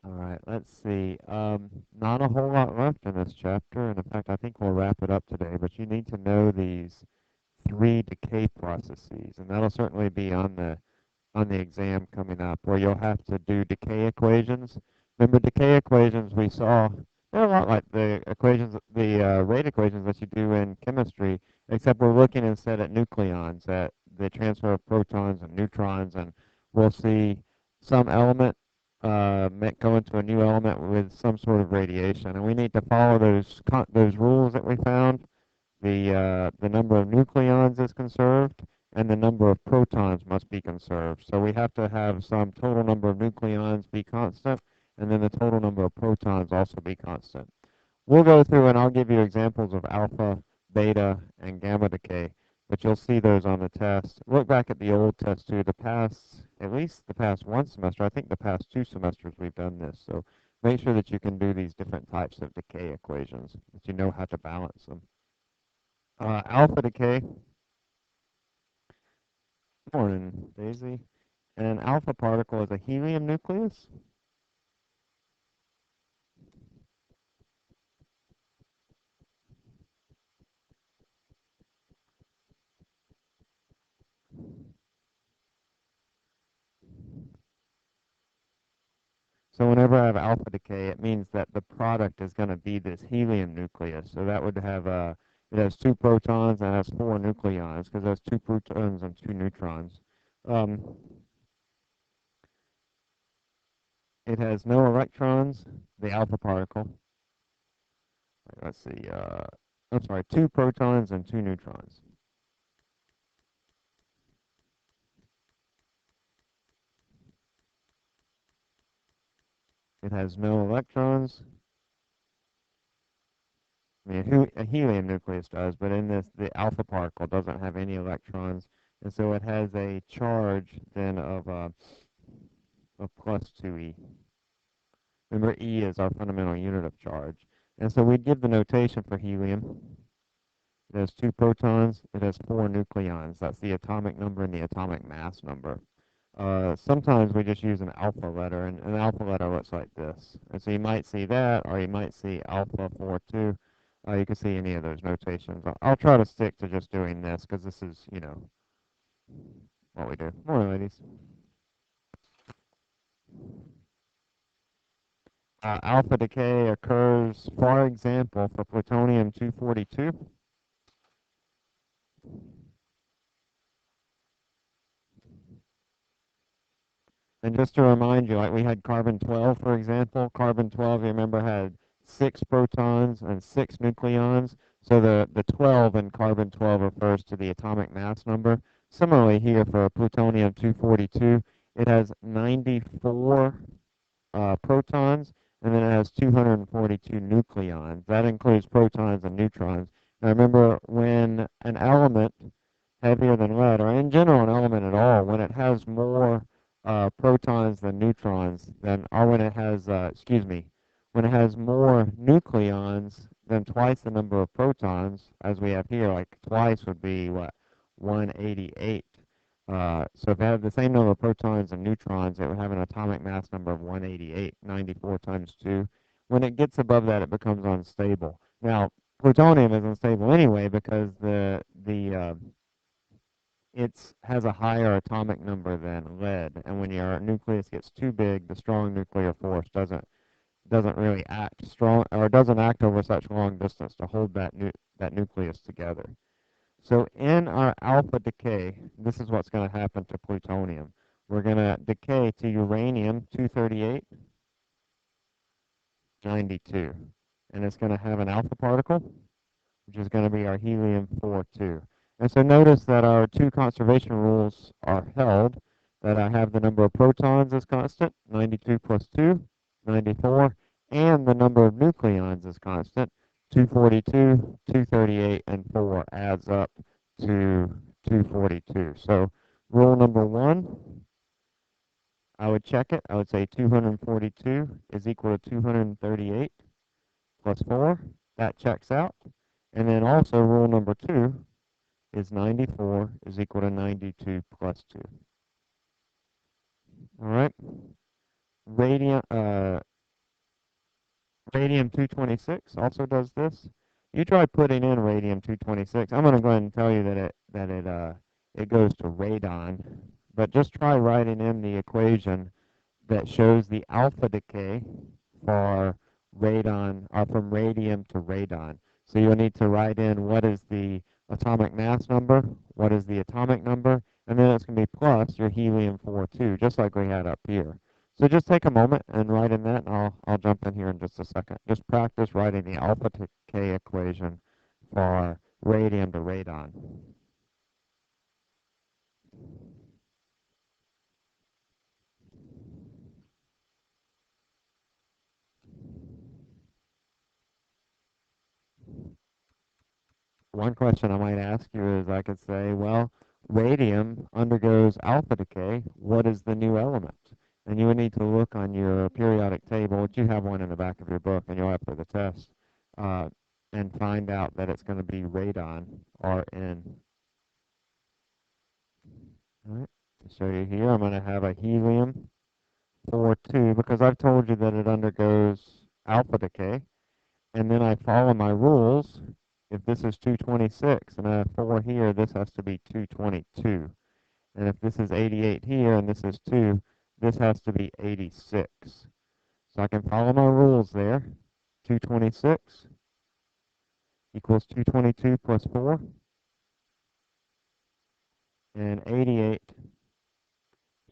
All right, let's see. Not a whole lot left in this chapter, and in fact, I think we'll wrap it up today. But you need to know these three decay processes, and that'll certainly be on the exam coming up, where you'll have to do decay equations. Remember, decay equations we saw, they're a lot like the equations, the rate equations that you do in chemistry, except we're looking instead at nucleons, at the transfer of protons and neutrons, and we'll see some element go into a new element with some sort of radiation, and we need to follow those rules that we found. The number of nucleons is conserved, and the number of protons must be conserved. So we have to have some total number of nucleons be constant, and then the total number of protons also be constant. We'll go through and I'll give you examples of alpha, beta, and gamma decay, but you'll see those on the test. Look back at the old test too. At least the past one semester, I think the past 2 semesters we've done this. So make sure that you can do these different types of decay equations, that you know how to balance them. Alpha decay, morning, Daisy. An alpha particle is a helium nucleus. So whenever I have alpha decay, it means that the product is going to be this helium nucleus. So that would have it has 2 protons and it has 4 nucleons because it has 2 protons and 2 neutrons. Um, it has no electrons, the alpha particle. Let's see, I'm sorry, 2 protons and 2 neutrons. It has no electrons. I mean, a helium nucleus does, but in this, the alpha particle doesn't have any electrons, and so it has a charge then of plus 2e. Remember, E is our fundamental unit of charge. And so we'd give the notation for helium. It has 2 protons, it has 4 nucleons. That's the atomic number and the atomic mass number. Sometimes we just use an alpha letter, and an alpha letter looks like this. And so you might see that, or you might see alpha 42. You can see any of those notations. I'll try to stick to just doing this, because this is, what we do. Morning, ladies. Alpha decay occurs, for example, for plutonium-242. And just to remind you, like we had carbon-12, for example. Carbon-12, you remember, had 6 protons and 6 nucleons. So the 12 in carbon-12 refers to the atomic mass number. Similarly here for plutonium-242, it has 94 protons, and then it has 242 nucleons. That includes protons and neutrons. Now remember, when an element heavier than lead, or in general an element at all, when it has more protons than neutrons, or when it has, when it has more nucleons than twice the number of protons, as we have here, like twice would be what, 188. So if it had the same number of protons and neutrons, it would have an atomic mass number of 188, 94 times 2. When it gets above that, it becomes unstable. Now, plutonium is unstable anyway because it has a higher atomic number than lead, and when your nucleus gets too big, the strong nuclear force doesn't really act strong, or doesn't act over such long distance to hold that nucleus together. So in our alpha decay, this is what's going to happen to plutonium. We're going to decay to uranium-238, 92. And it's going to have an alpha particle, which is going to be our helium-42. And so notice that our 2 conservation rules are held, that I have the number of protons as constant, 92 plus 2, 94, and the number of nucleons is constant, 242, 238, and 4 adds up to 242. So rule number 1, I would check it. I would say 242 is equal to 238 plus 4. That checks out. And then also rule number 2 is 94 is equal to 92 plus 2. All right. Radium-226 also does this. You try putting in radium-226. I'm going to go ahead and tell you it goes to radon, but just try writing in the equation that shows the alpha decay for radon, from radium to radon. So you'll need to write in what is the atomic mass number, what is the atomic number, and then it's going to be plus your helium-42, just like we had up here. So just take a moment and write in that, and I'll jump in here in just a second. Just practice writing the alpha decay equation for radium to radon. One question I might ask you is I could say, well, radium undergoes alpha decay. What is the new element? And you would need to look on your periodic table, which you have one in the back of your book, and you'll have for the test, uh, and find out that it's going to be radon, Rn. All right. To show you here, I'm going to have a helium 4-2 because I've told you that it undergoes alpha decay. And then I follow my rules. If this is 226 and I have 4 here, this has to be 222. And if this is 88 here and this is 2, this has to be 86. So I can follow my rules there. 226 equals 222 plus 4. And 88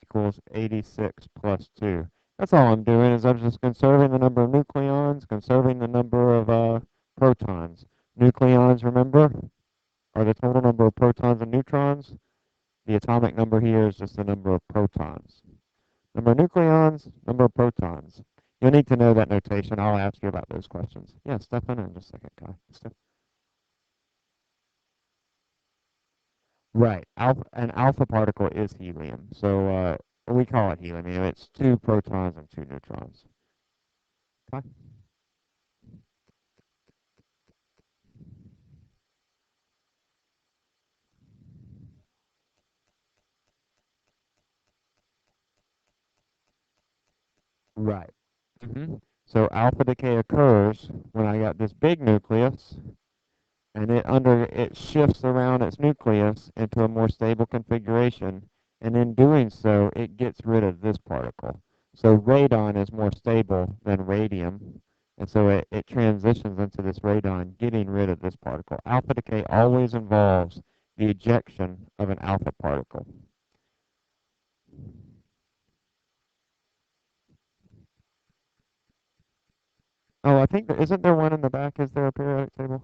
equals 86 plus 2. That's all I'm doing is I'm just conserving the number of nucleons, conserving the number of protons. Nucleons, remember, are the total number of protons and neutrons. The atomic number here is just the number of protons. Number of nucleons, number of protons. You'll need to know that notation. I'll ask you about those questions. Yeah, Stefan, in just a second, Kai. Right. An alpha particle is helium. So we call it helium. It's 2 protons and 2 neutrons. Kai? Right. So alpha decay occurs when I got this big nucleus, and it shifts around its nucleus into a more stable configuration, and in doing so, it gets rid of this particle. So radon is more stable than radium, and so it transitions into this radon, getting rid of this particle. Alpha decay always involves the ejection of an alpha particle. Oh, I think isn't there one in the back? Is there a periodic table?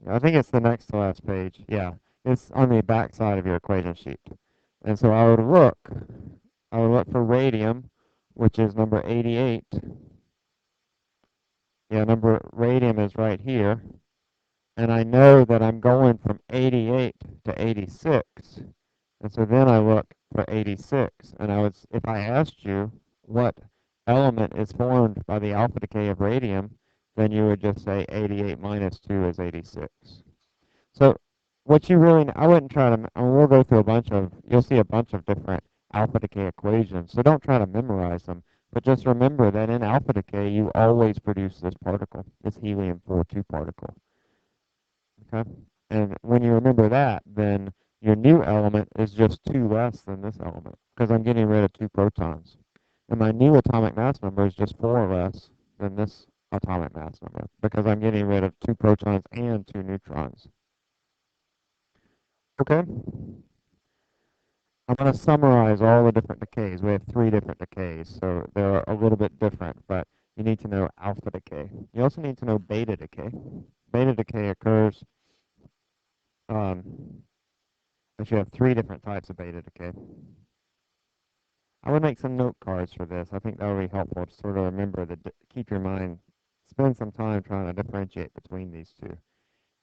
I think it's the next to last page. Yeah, it's on the back side of your equation sheet. And so I would look for radium, which is number 88. Yeah, radium is right here. And I know that I'm going from 88 to 86. And so then I look for 86. And if I asked you what element is formed by the alpha decay of radium, then you would just say 88 minus 2 is 86. So what you really, I wouldn't try to, I mean, we'll go through you'll see a bunch of different alpha decay equations. So don't try to memorize them, but just remember that in alpha decay, you always produce this particle, this helium-42 particle. Okay? And when you remember that, then your new element is just 2 less than this element, because I'm getting rid of 2 protons. And my new atomic mass number is just 4 less than this atomic mass number, because I'm getting rid of 2 protons and 2 neutrons. Okay? I'm going to summarize all the different decays. We have 3 different decays, so they're a little bit different, but you need to know alpha decay. You also need to know beta decay. Beta decay occurs, um, but you have 3 different types of beta decay. I would make some note cards for this. I think that would be helpful to sort of remember keep your mind, spend some time trying to differentiate between these 2.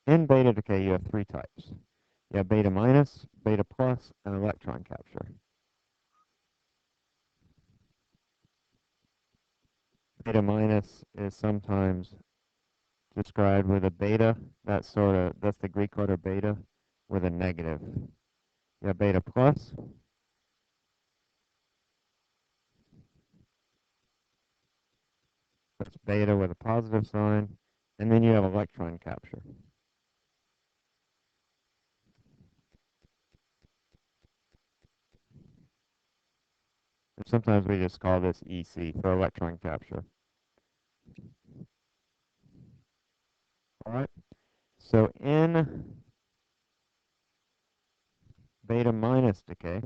In beta decay, you have 3 types. You have beta minus, beta plus, and electron capture. Beta minus is sometimes described with a beta. That's the Greek letter beta with a negative. You have beta plus. That's beta with a positive sign. And then you have electron capture. And sometimes we just call this EC for electron capture. All right. So in beta minus decay,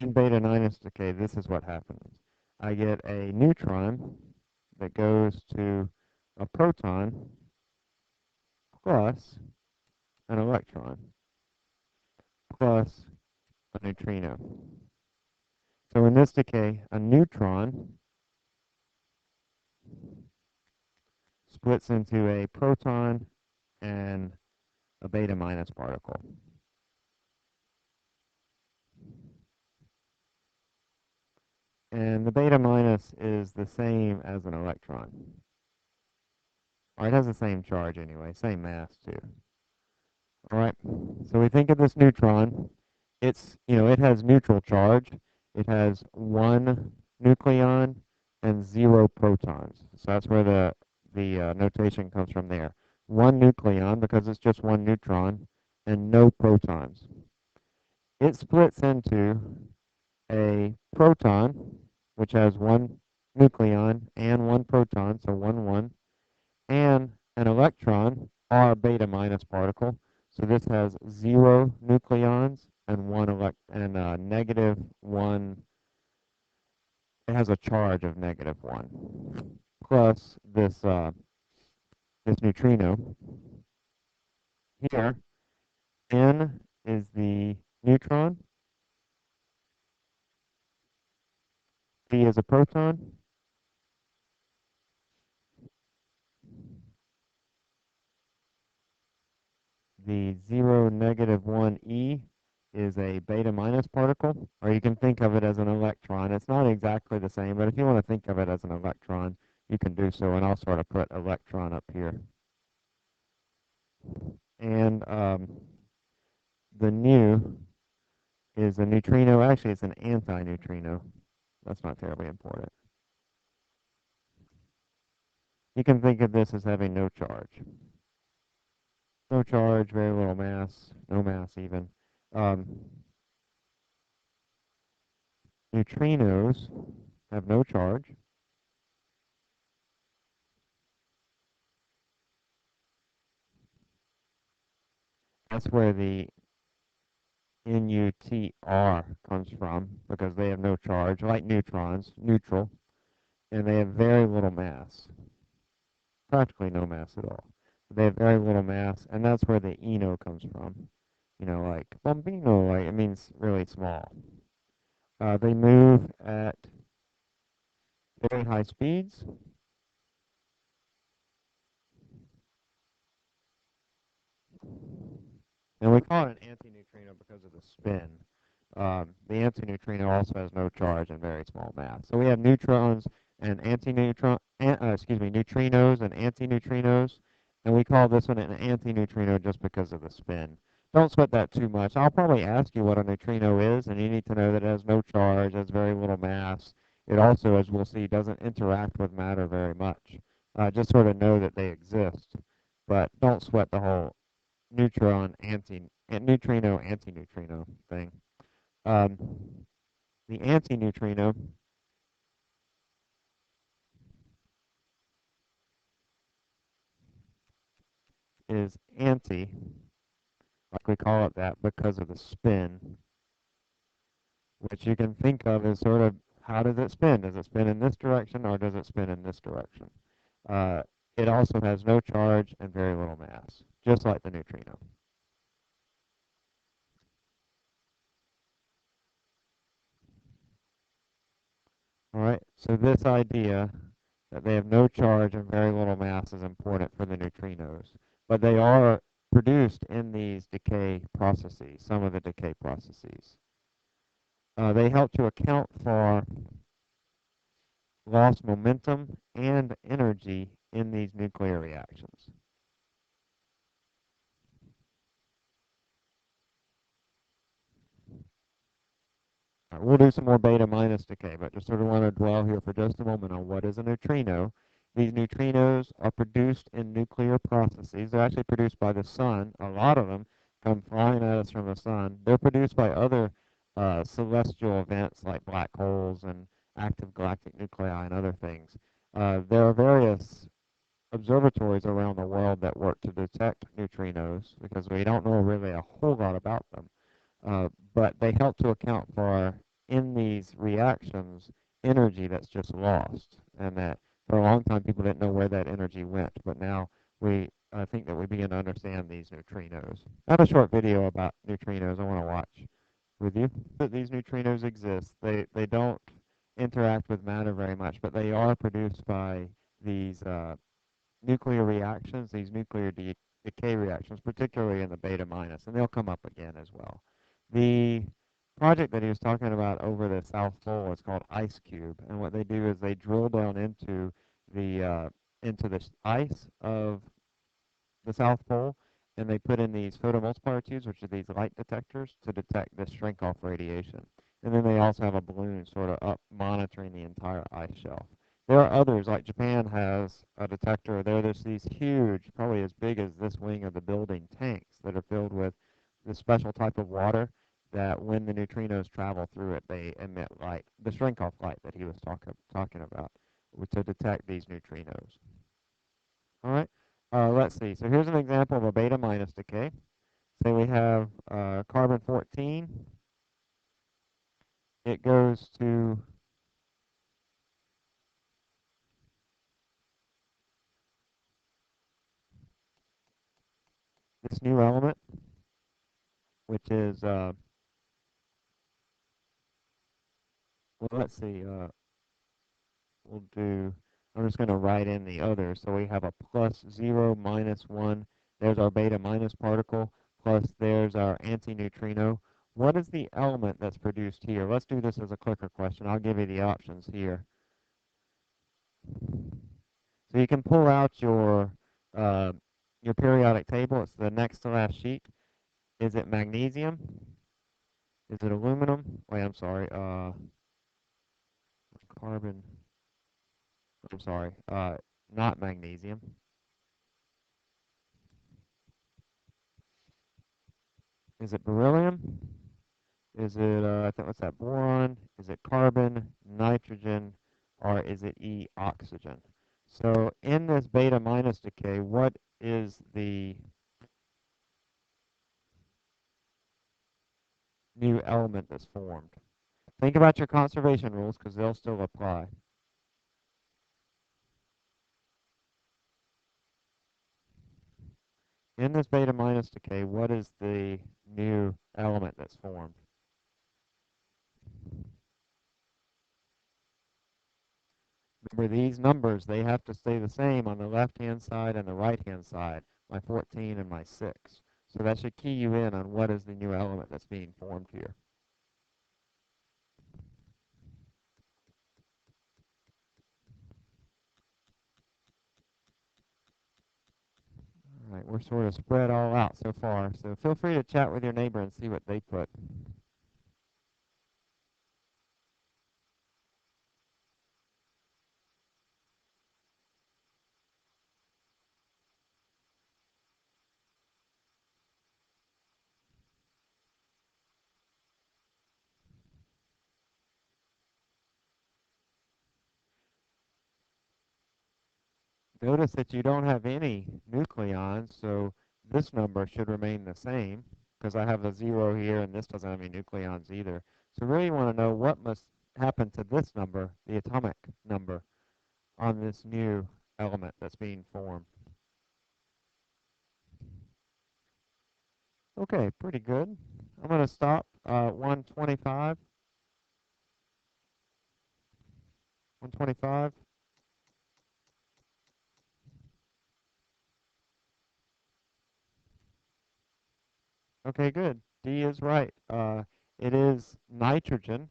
in beta minus decay, this is what happens. I get a neutron that goes to a proton plus an electron plus a neutrino. So in this decay, a neutron splits into a proton and a beta minus particle. And the beta minus is the same as an electron. Or it has the same charge anyway, same mass too. All right, so we think of this neutron. It's, it has neutral charge. It has one nucleon and 0 protons. So that's where the notation comes from there. One nucleon because it's just one neutron and no protons. It splits into a proton, which has one nucleon and one proton, so 1, 1, and an electron, or beta minus particle. So this has 0 nucleons and negative 1. It has a charge of negative 1 plus this neutrino. Here, N is the neutron, P is a proton, the 0, negative 1e is a beta minus particle, or you can think of it as an electron. It's not exactly the same, but if you want to think of it as an electron, you can do so, and I'll sort of put electron up here. And the nu is a neutrino. Actually, it's an anti-neutrino. That's not terribly important. You can think of this as having no charge. No charge, very little mass, no mass even. Neutrinos have no charge. That's where the NUTR comes from, because they have no charge, like neutrons, neutral, and they have very little mass, practically no mass at all. They have very little mass, and that's where the ENO comes from. Like bambino, like it means really small. They move at very high speeds. And we call it an antineutrino because of the spin. The antineutrino also has no charge and very small mass. So we have neutrons and neutrinos and antineutrinos, and we call this one an antineutrino just because of the spin. Don't sweat that too much. I'll probably ask you what a neutrino is, and you need to know that it has no charge, has very little mass. It also, as we'll see, doesn't interact with matter very much. Just sort of know that they exist, but don't sweat the whole neutrino antineutrino thing. Um, the antineutrino is anti, like we call it that, because of the spin, which you can think of as sort of how does it spin? Does it spin in this direction or does it spin in this direction? Uh, it also has no charge and very little mass, just like the neutrino. All right, so this idea that they have no charge and very little mass is important for the neutrinos, but they are produced in these decay processes, some of the decay processes. They help to account for lost momentum and energy in these nuclear reactions. We'll do some more beta minus decay, but just sort of want to dwell here for just a moment on what is a neutrino. These neutrinos are produced in nuclear processes. They're actually produced by the sun. A lot of them come flying at us from the sun. They're produced by other celestial events like black holes and active galactic nuclei and other things. There are various observatories around the world that work to detect neutrinos because we don't know really a whole lot about them. But they help to account for, in these reactions, energy that's just lost. And that for a long time people didn't know where that energy went. But now I think that we begin to understand these neutrinos. I have a short video about neutrinos I want to watch with you. That these neutrinos exist. They don't interact with matter very much, but they are produced by these nuclear reactions, these nuclear decay reactions, particularly in the beta minus, and they'll come up again as well. The project that he was talking about over the South Pole is called Ice Cube, and what they do is they drill down into the ice of the South Pole, and they put in these photomultiplier tubes, which are these light detectors, to detect this shrink-off radiation. And then they also have a balloon sort of up monitoring the entire ice shelf. There are others, like Japan has a detector. There's these huge, probably as big as this wing of the building, tanks that are filled with this special type of water that when the neutrinos travel through it, they emit light, the shrink-off light that he was talking about, to detect these neutrinos. All right. Let's see. So here's an example of a beta minus decay. Say we have carbon 14. It goes to this new element, which is, well, let's see. We'll do, I'm just going to write in the other. So we have a plus 0, minus 1. There's our beta minus particle, plus there's our antineutrino. What is the element that's produced here? Let's do this as a clicker question. I'll give you the options here. So you can pull out uh, your periodic table. It's the next to last sheet. Is it magnesium? Is it aluminum? Wait, I'm sorry. Carbon. I'm sorry. Not magnesium. Is it beryllium? Is it I think what's that? Boron? Is it carbon, nitrogen, or is it E, oxygen? So in this beta minus decay, what is the new element that's formed? Think about your conservation rules because they'll still apply. In this beta minus decay, what is the new element that's formed? Remember, these numbers, they have to stay the same on the left-hand side and the right-hand side, my 14 and my 6. So that should key you in on what is the new element that's being formed here. All right, we're sort of spread all out so far, so feel free to chat with your neighbor and see what they put. Notice that you don't have any nucleons, so this number should remain the same because I have a 0 here and this doesn't have any nucleons either. So really you want to know what must happen to this number, the atomic number, on this new element that's being formed. Okay, pretty good. I'm going to stop 125. 125. Okay, good. D is right. It is nitrogen.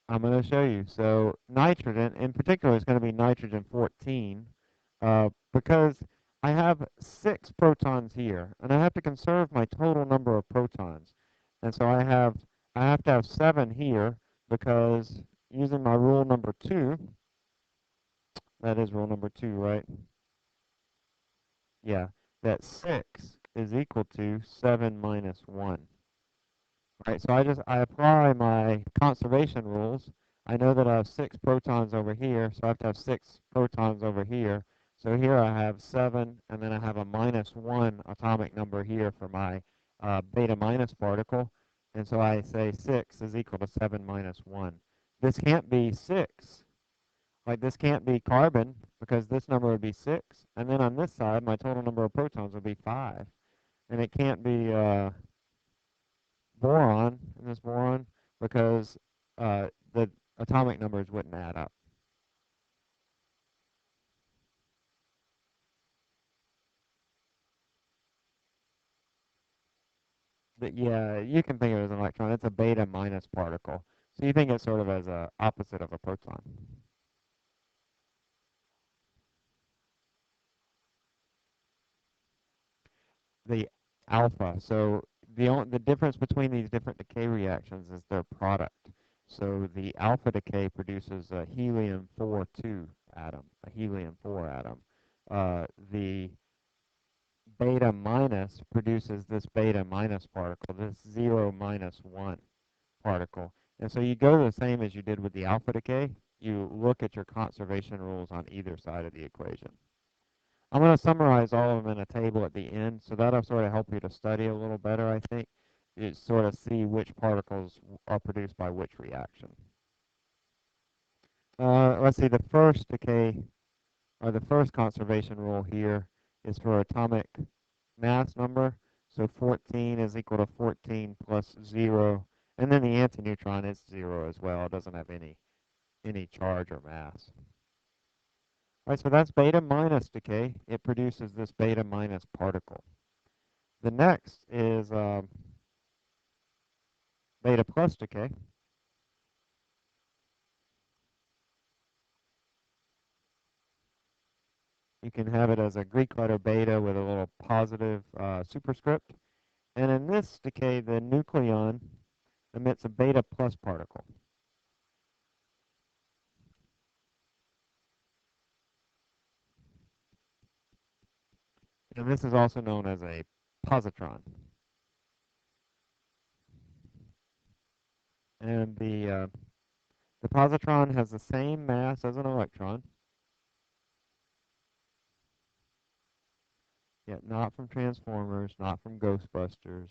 I'm going to show you. So nitrogen, in particular, is going to be nitrogen 14 because I have 6 protons here, and I have to conserve my total number of protons. And so I have to have 7 here because using my rule number 2, that is rule number 2, right? Yeah, that 6 is equal to 7 minus 1. Right, so I apply my conservation rules. I know that I have 6 protons over here, so I have to have 6 protons over here. So here I have 7, and then I have a minus 1 atomic number here for my beta minus particle. And so I say 6 is equal to 7 minus 1. This can't be 6. Like this can't be carbon because this number would be 6. And then on this side, my total number of protons would be 5. And it can't be boron in this boron because the atomic numbers wouldn't add up. But yeah, you can think of it as an electron. It's a beta minus particle. So you think it's sort of as a opposite of a proton. The alpha. So the difference between these different decay reactions is their product. So the alpha decay produces a helium 4 2 atom, a helium 4 atom. The beta minus produces this beta minus particle, this 0 minus 1 particle. And so you go the same as you did with the alpha decay. You look at your conservation rules on either side of the equation. I'm going to summarize all of them in a table at the end, so that'll sort of help you to study a little better, I think. You sort of see which particles are produced by which reaction. Let's see, the first decay, or the first conservation rule here is for atomic mass number. So 14 is equal to 14 plus 0. And then the antineutron is 0 as well. It doesn't have any charge or mass. All right, so that's beta minus decay. It produces this beta minus particle. The next is beta plus decay. You can have it as a Greek letter beta with a little positive superscript. And in this decay, the nucleon emits a beta plus particle. And this is also known as a positron. And the positron has the same mass as an electron, yet not from Transformers, not from Ghostbusters.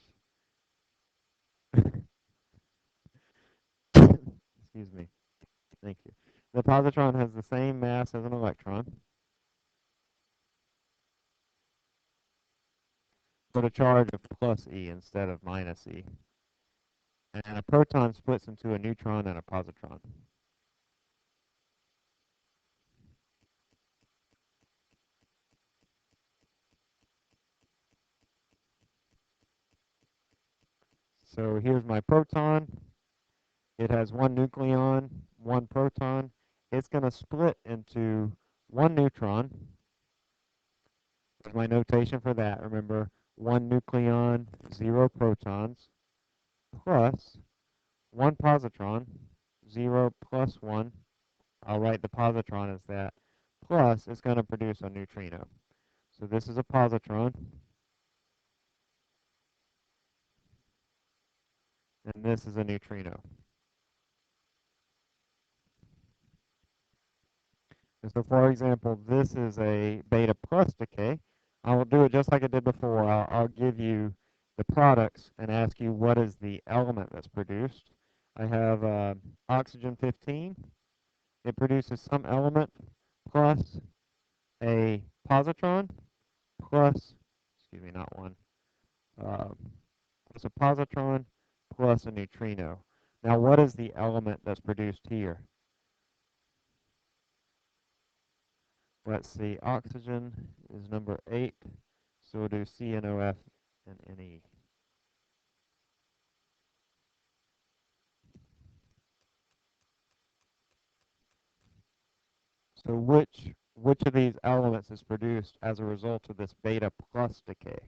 Excuse me. Thank you. The positron has the same mass as an electron, but a charge of plus E instead of minus E. And a proton splits into a neutron and a positron. So here's my proton. It has 1 nucleon, 1 proton. It's going to split into 1 neutron. There's my notation for that. Remember, 1 nucleon, 0 protons, plus 1 positron, 0 plus 1. I'll write the positron as that. Plus, it's going to produce a neutrino. So this is a positron, and this is a neutrino. And so, for example, this is a beta plus decay. I will do it just like I did before. I'll give you the products and ask you what is the element that's produced. I have oxygen 15. It produces some element plus a positron plus, excuse me, not one, uh, plus a positron plus a neutrino. Now, what is the element that's produced here? Let's see, oxygen is number 8, so we'll do CNOF and Ne. So which of these elements is produced as a result of this beta plus decay?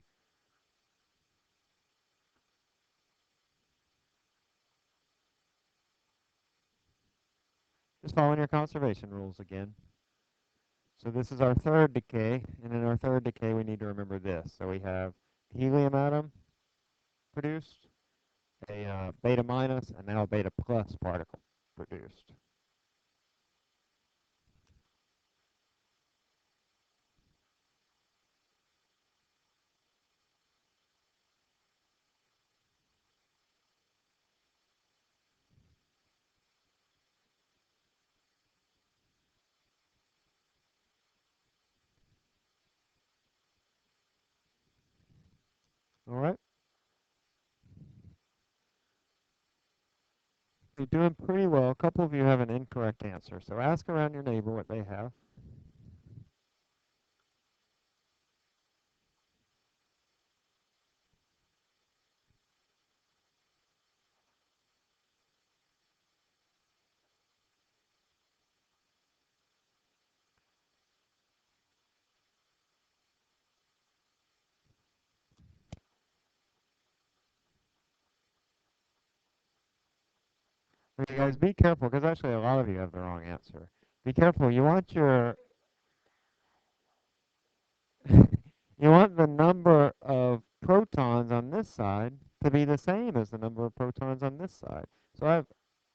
Just following your conservation rules again. So this is our third decay, and in our third decay we need to remember this. So we have helium atom produced, a beta minus, and now a beta plus particle produced. All right? You're doing pretty well. A couple of you have an incorrect answer. So ask around your neighbor what they have. Okay, guys, be careful, because actually a lot of you have the wrong answer. Be careful. You want your you want the number of protons on this side to be the same as the number of protons on this side. So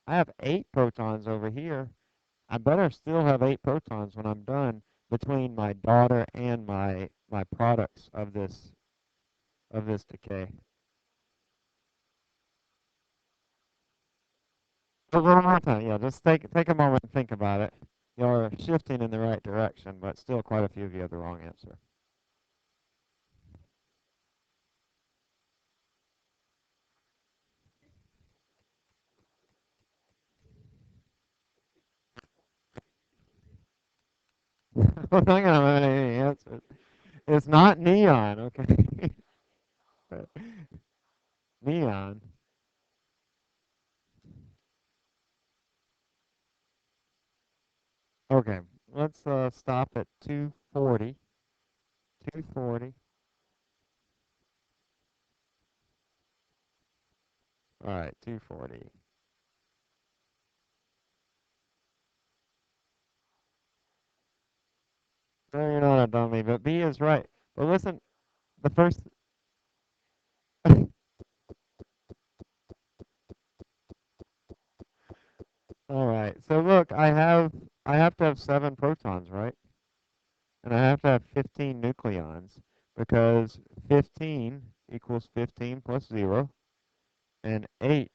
I have 8 protons over here. I better still have 8 protons when I'm done between my daughter and my products of this decay. A little more time, yeah. Just take a moment and think about it. You're shifting in the right direction, but still quite a few of you have the wrong answer. I'm not gonna have any answers. It's not neon, okay? Neon. Okay, let's stop at 240. 240. All right, 240. No, you're not a dummy, but B is right. But listen, the first. All right. So look, I have to have 7 protons, right? And I have to have 15 nucleons because 15 equals 15 plus 0 and 8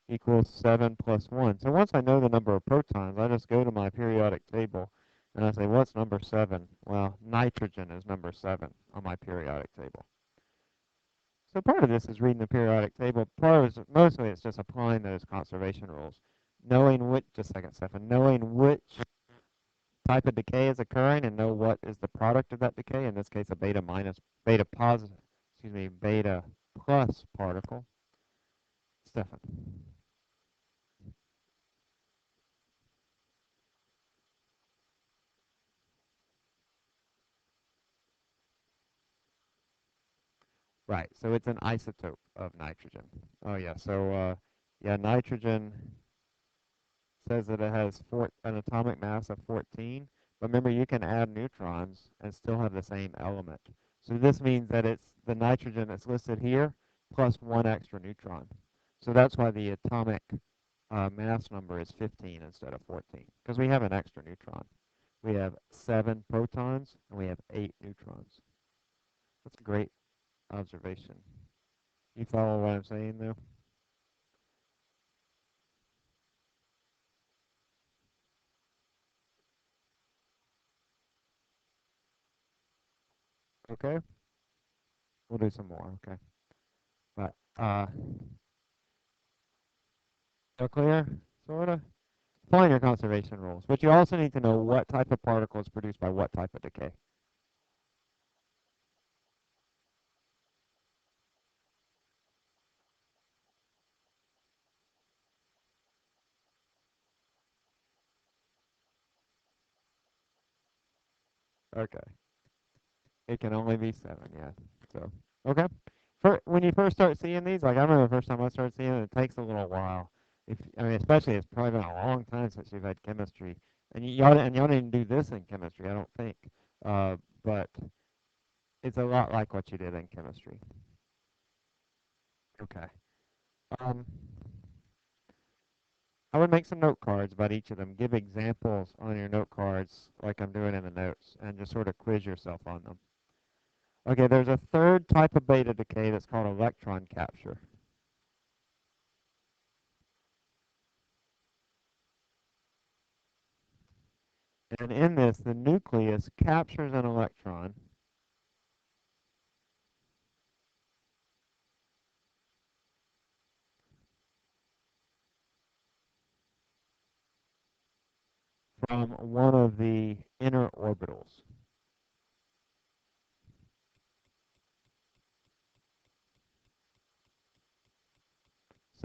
equals 7 plus 1. So once I know the number of protons, I just go to my periodic table and I say, what's number 7? Well, nitrogen is number 7 on my periodic table. So part of this is reading the periodic table. Part of it, mostly it's just applying those conservation rules. Knowing which, just a second, Stefan, knowing which type of decay is occurring and know what is the product of that decay, in this case a beta minus, beta positive, excuse me, beta plus particle. Stefan. Right, so it's an isotope of nitrogen. Oh yeah, so yeah, nitrogen says that it has an atomic mass of 14, but remember you can add neutrons and still have the same element. So this means that it's the nitrogen that's listed here plus 1 extra neutron. So that's why the atomic mass number is 15 instead of 14, because we have an extra neutron. We have 7 protons and we have 8 neutrons. That's a great observation. You follow what I'm saying though? Okay, we'll do some more. Okay, but so clear, sorta. Following your conservation rules, but you also need to know what type of particle is produced by what type of decay. Okay. It can only be 7, yeah. So, okay. For when you first start seeing these, like I remember the first time I started seeing it, it takes a little while. If I mean, especially it's probably been a long time since you've had chemistry, and y'all didn't do this in chemistry, I don't think. But it's a lot like what you did in chemistry. Okay. Um, I would make some note cards about each of them. Give examples on your note cards, like I'm doing in the notes, and just sort of quiz yourself on them. Okay, there's a third type of beta decay that's called electron capture. And in this, the nucleus captures an electron, from one of the inner orbitals.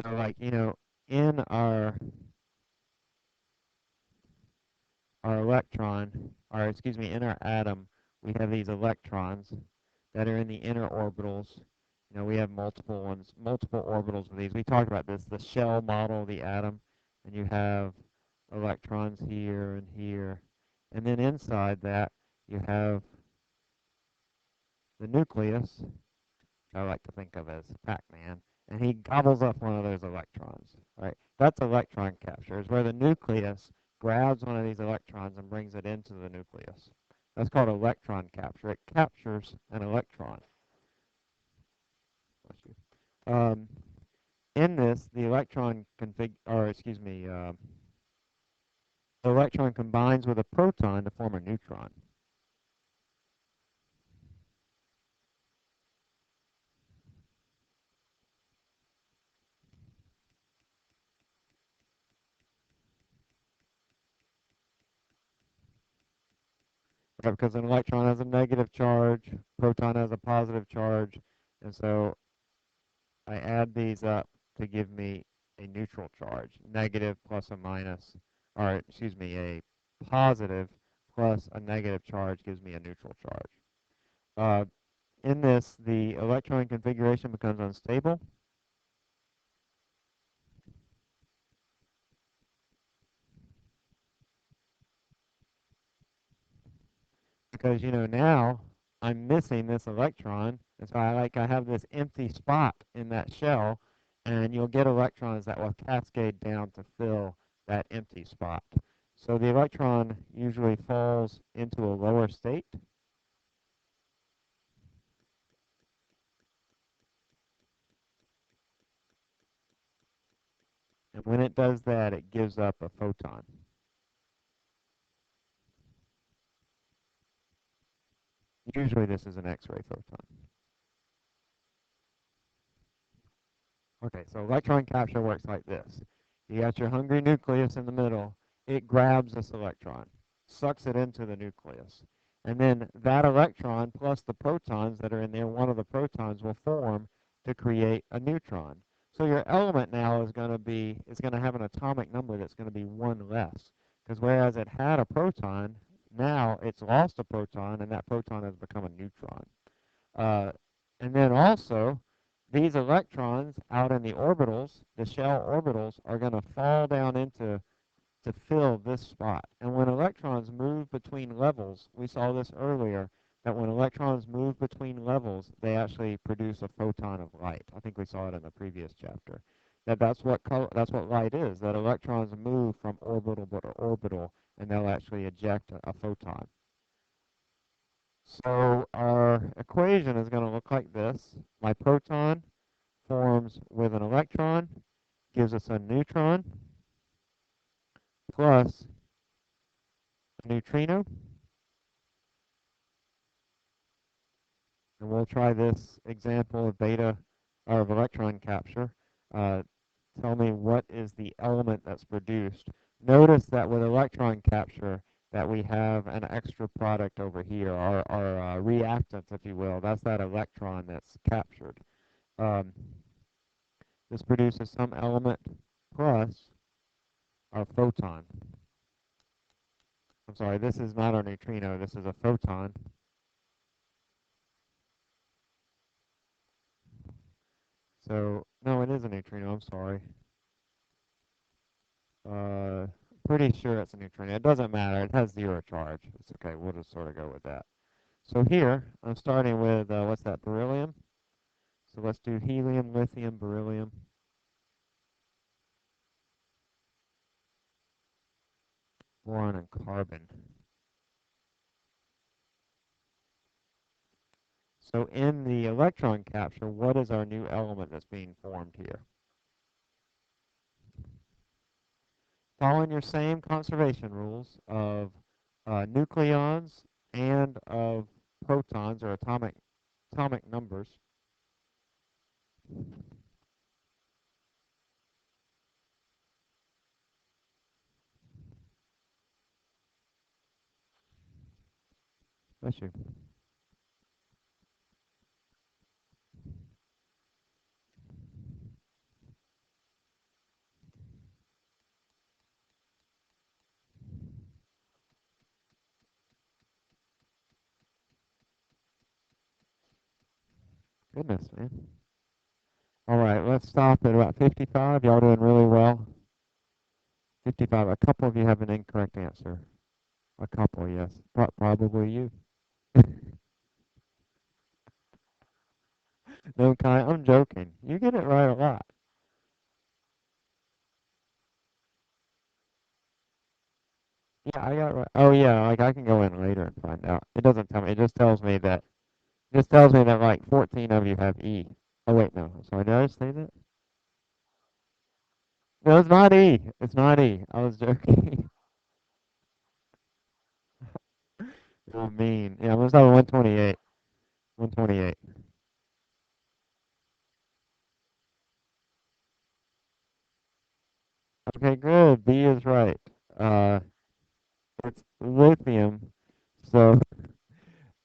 So like, in our electron, or excuse me, in our atom, we have these electrons that are in the inner orbitals. We have multiple ones, multiple orbitals of these. We talked about this, the shell model of the atom, and you have electrons here and here. And then inside that, you have the nucleus, I like to think of as Pac-Man, and he gobbles up one of those electrons, right? That's electron capture, is where the nucleus grabs one of these electrons and brings it into the nucleus. That's called electron capture. It captures an electron. Um, in this, the electron combines with a proton to form a neutron. Right? Because an electron has a negative charge, proton has a positive charge, and so I add these up to give me a neutral charge, negative plus a minus, or excuse me, a positive plus a negative charge gives me a neutral charge. Uh, in this, the electron configuration becomes unstable because, now I'm missing this electron, and so I have this empty spot in that shell, and you'll get electrons that will cascade down to fill that empty spot. So the electron usually falls into a lower state, and when it does that, it gives up a photon. Usually this is an X-ray photon. Okay, so electron capture works like this. You got your hungry nucleus in the middle. It grabs this electron, sucks it into the nucleus. And then that electron plus the protons that are in there, one of the protons will form to create a neutron. So your element now is going to have an atomic number that's going to be one less. Because whereas it had a proton, now it's lost a proton, and that proton has become a neutron. Uh, and then also, these electrons out in the orbitals, the shell orbitals, are going to fall down into to fill this spot. And when electrons move between levels, we saw this earlier, that when electrons move between levels, they actually produce a photon of light. I think we saw it in the previous chapter. That's what light is. That electrons move from orbital to orbital, and they'll actually eject a photon. So our equation is going to look like this. My proton forms with an electron, gives us a neutron plus a neutrino. And we'll try this example of beta or of electron capture. Uh, Tell me what is the element that's produced. Notice that with electron capture that we have an extra product over here, our reactant, if you will. That's that electron that's captured. Um, this produces some element plus our photon. I'm sorry, this is not a neutrino, this is a photon. So, no, it is a neutrino, I'm sorry. Uh, Pretty sure it's a neutrino. It doesn't matter, it has zero charge. It's okay, we'll just sort of go with that. So here, I'm starting with, what's that, beryllium? So let's do helium, lithium, beryllium, boron, and carbon. So in the electron capture, what is our new element that's being formed here? Following your same conservation rules of nucleons and of protons or atomic numbers. Bless you. Goodness, man. All right, let's stop at about 55. Y'all doing really well. 55. A couple of you have an incorrect answer. A couple, yes. Probably you. No, Kai, I'm joking. You get it right a lot. Yeah, I got it right. Oh yeah, like I can go in later and find out. It doesn't tell me. It just tells me that like 14 of you have E. Oh wait, no. Sorry, did I just say that? No, it's not E. It's not E. I was joking. Oh, mean. Yeah, I'm gonna start with 128. 128. Okay, good. B is right. Uh, it's lithium. So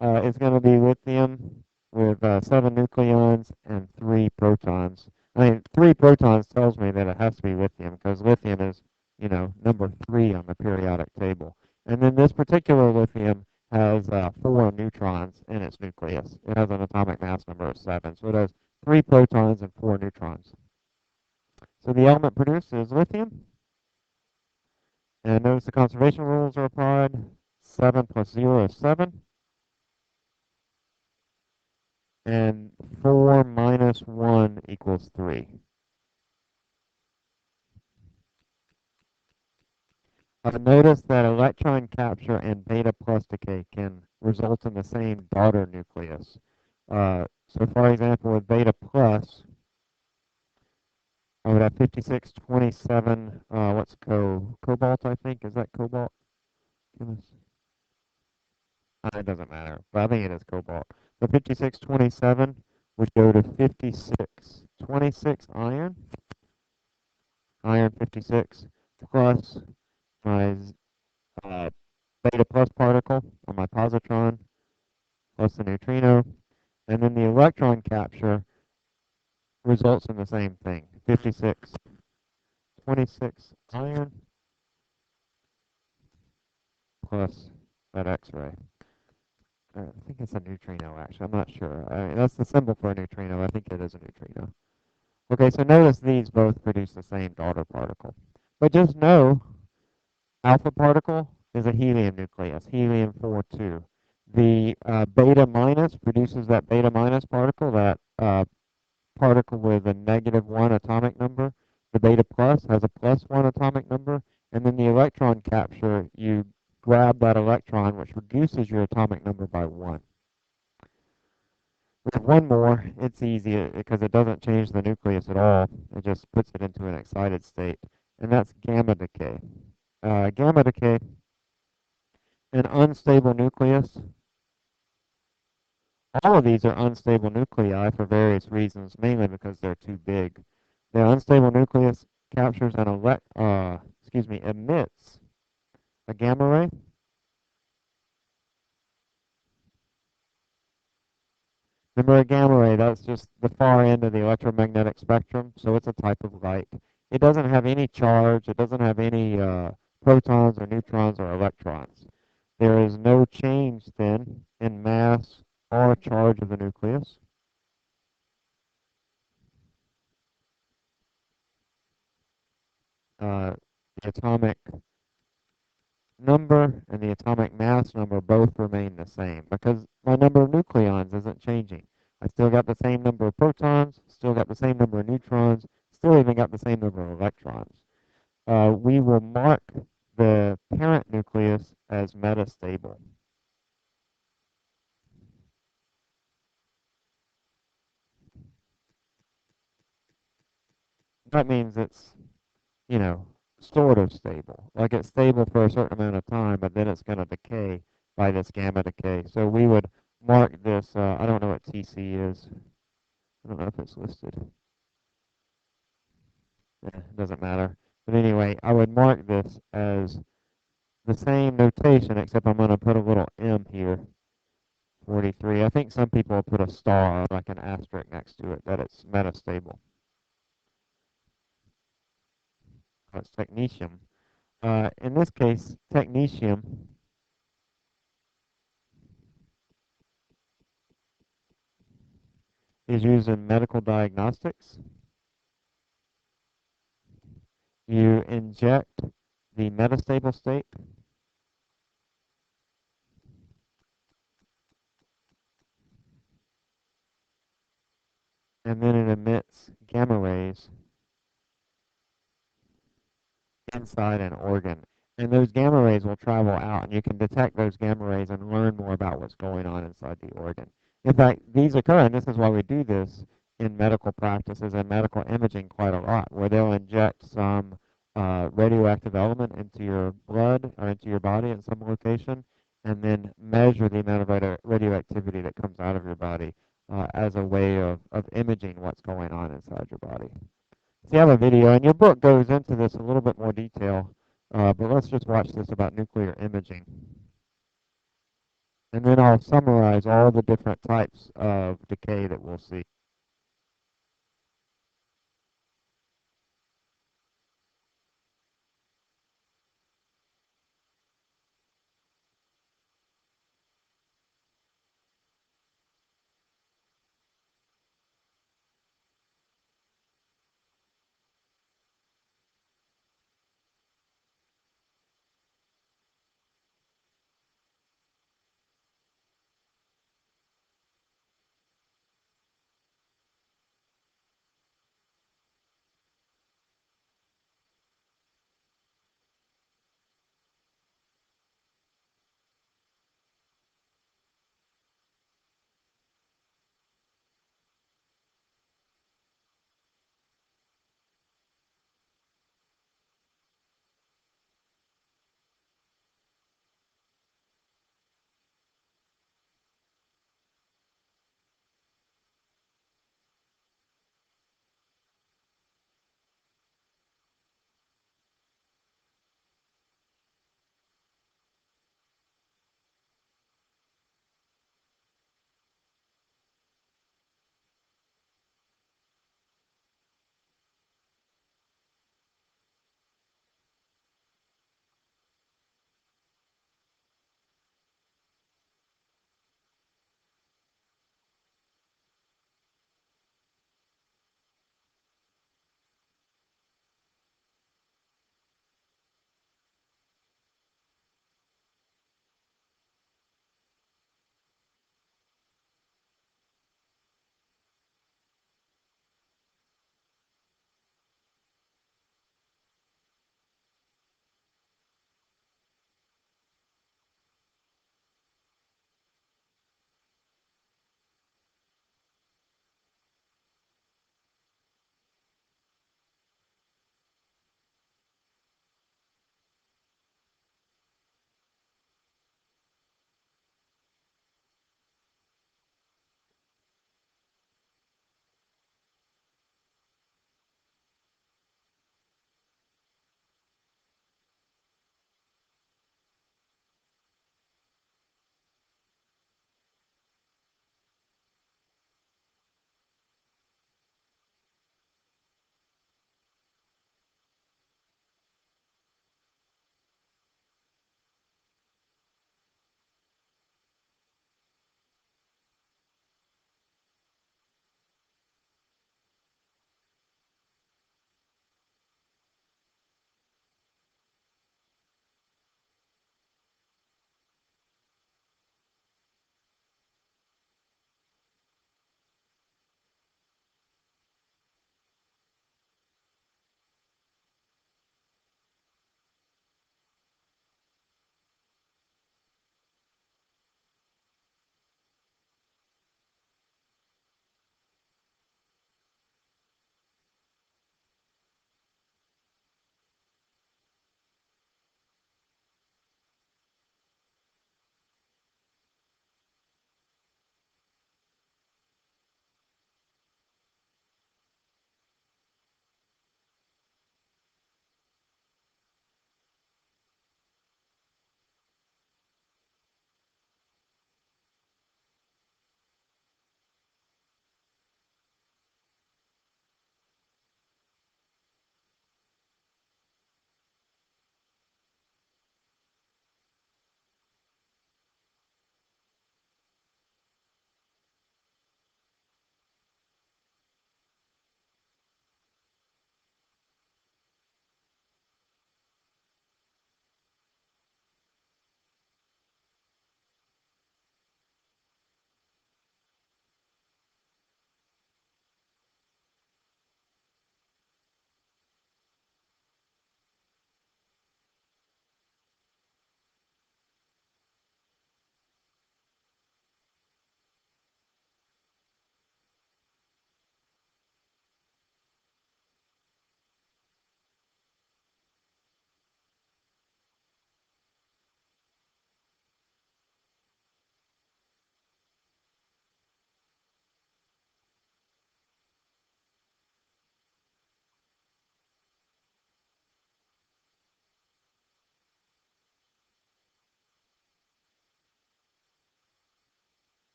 it's going to be lithium with 7 nucleons and 3 protons. I mean, 3 protons tells me that it has to be lithium because lithium is, number 3 on the periodic table. And then this particular lithium has 4 neutrons in its nucleus. It has an atomic mass number of 7. So it has 3 protons and 4 neutrons. So the element produced is lithium. And notice the conservation rules are applied. 7 plus 0 is 7. And 4 minus 1 equals 3. Notice that electron capture and beta plus decay can result in the same daughter nucleus. So for example, with beta plus, I would have 5627, what's cobalt, I think? Is that cobalt? Goodness. It doesn't matter, but I think it is cobalt. The 5627 would go to 5626 iron 56, plus my uh, beta plus particle on my positron, plus the neutrino, and then the electron capture results in the same thing, 5626 iron plus that X-ray. I think it's a neutrino, actually. I'm not sure. That's the symbol for a neutrino. I think it is a neutrino. Okay, so notice these both produce the same daughter particle. But just know, alpha particle is a helium nucleus, helium 4-2. The beta minus produces that beta minus particle, that particle with a -1 atomic number. The beta plus has a +1 atomic number. And then the electron capture, you grab that electron, which reduces your atomic number by 1. With one more, it's easy because it doesn't change the nucleus at all. It just puts it into an excited state. And that's gamma decay. Gamma decay, an unstable nucleus. All of these are unstable nuclei for various reasons, mainly because they're too big. The unstable nucleus captures an emits a gamma ray. Remember a gamma ray, that's just the far end of the electromagnetic spectrum, so it's a type of light. It doesn't have any charge, it doesn't have any protons or neutrons or electrons. There is no change then in mass or charge of the nucleus. The atomic number and the atomic mass number both remain the same because my number of nucleons isn't changing. I still got the same number of protons, still got the same number of neutrons, still even got the same number of electrons. We will mark the parent nucleus as metastable. That means it's, you know, sort of stable. Like it's stable for a certain amount of time, but then it's going to decay by this gamma decay. So we would mark this, I don't know what TC is. I don't know if it's listed. It doesn't matter. But anyway, I would mark this as the same notation, except I'm going to put a little M here, 43. I think some people put a star, like an asterisk next to it, that it's metastable. That's technetium. In this case, technetium is used in medical diagnostics. You inject the metastable state, and then it emits gamma rays inside an organ. And those gamma rays will travel out, and you can detect those gamma rays and learn more about what's going on inside the organ. In fact, these occur, and this is why we do this in medical practices and medical imaging quite a lot, where they'll inject some radioactive element into your blood or into your body at some location, and then measure the amount of radioactivity that comes out of your body as a way of imaging what's going on inside your body. So you have a video, and your book goes into this a little bit more detail, but let's just watch this about nuclear imaging. And then I'll summarize all the different types of decay that we'll see.